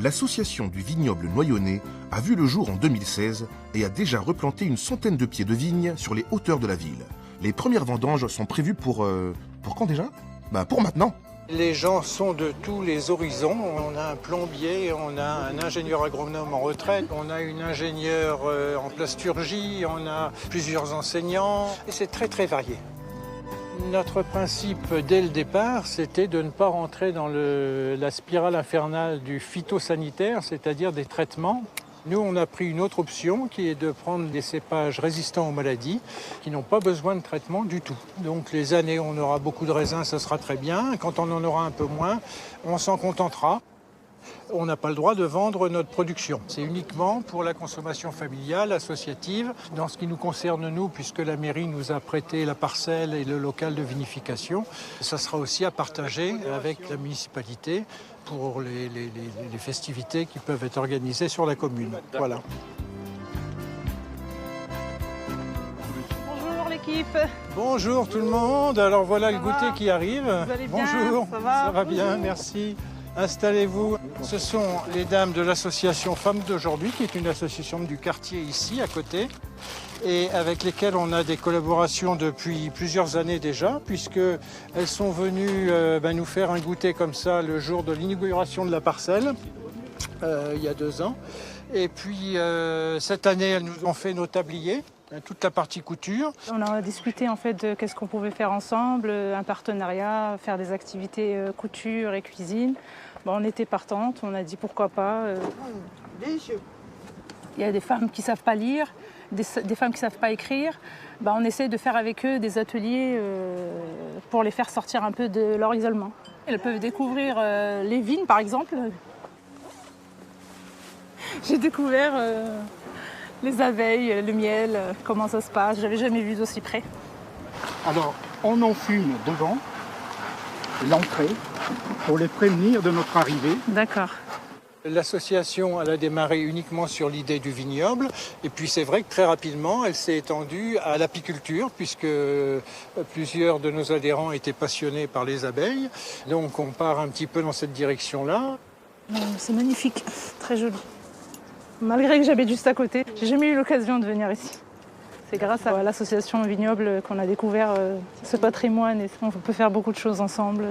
L'association du vignoble noyonnais a vu le jour en 2016 et a déjà replanté une centaine de pieds de vignes sur les hauteurs de la ville. Les premières vendanges sont prévues pour quand déjà? Pour maintenant. Les gens sont de tous les horizons. On a un plombier, on a un ingénieur agronome en retraite, on a une ingénieure en plasturgie, on a plusieurs enseignants et c'est très très varié. Notre principe dès le départ, c'était de ne pas rentrer dans la spirale infernale du phytosanitaire, c'est-à-dire des traitements. Nous, on a pris une autre option qui est de prendre des cépages résistants aux maladies qui n'ont pas besoin de traitement du tout. Donc les années où on aura beaucoup de raisins, ça sera très bien. Quand on en aura un peu moins, on s'en contentera. On n'a pas le droit de vendre notre production. C'est uniquement pour la consommation familiale, associative. Dans ce qui nous concerne, nous, puisque la mairie nous a prêté la parcelle et le local de vinification, ça sera aussi à partager avec la municipalité pour les festivités qui peuvent être organisées sur la commune. Voilà. Bonjour l'équipe. Bonjour tout le monde. Alors voilà le goûter qui arrive. Vous allez bien? Bonjour. Ça va bien, merci. Installez-vous. Ce sont les dames de l'association Femmes d'aujourd'hui, qui est une association du quartier ici, à côté, et avec lesquelles on a des collaborations depuis plusieurs années déjà, puisqu'elles sont venues nous faire un goûter comme ça le jour de l'inauguration de la parcelle, il y a 2 ans. Et puis cette année, elles nous ont fait nos tabliers, toute la partie couture. On a discuté en fait de qu'est-ce qu'on pouvait faire ensemble, un partenariat, faire des activités couture et cuisine. On était partantes, on a dit pourquoi pas. Délicieux. Il y a des femmes qui ne savent pas lire, des femmes qui ne savent pas écrire. On essaie de faire avec eux des ateliers pour les faire sortir un peu de leur isolement. Elles peuvent découvrir les vignes par exemple. J'ai découvert les abeilles, le miel, comment ça se passe. J'avais jamais vu d'aussi près. Alors, on enfume devant l'entrée pour les prévenir de notre arrivée. D'accord. L'association elle a démarré uniquement sur l'idée du vignoble et puis c'est vrai que très rapidement elle s'est étendue à l'apiculture puisque plusieurs de nos adhérents étaient passionnés par les abeilles. Donc on part un petit peu dans cette direction-là. C'est magnifique, très joli. Malgré que j'habite juste à côté, j'ai jamais eu l'occasion de venir ici. C'est grâce à l'association Vignoble qu'on a découvert ce patrimoine et on peut faire beaucoup de choses ensemble.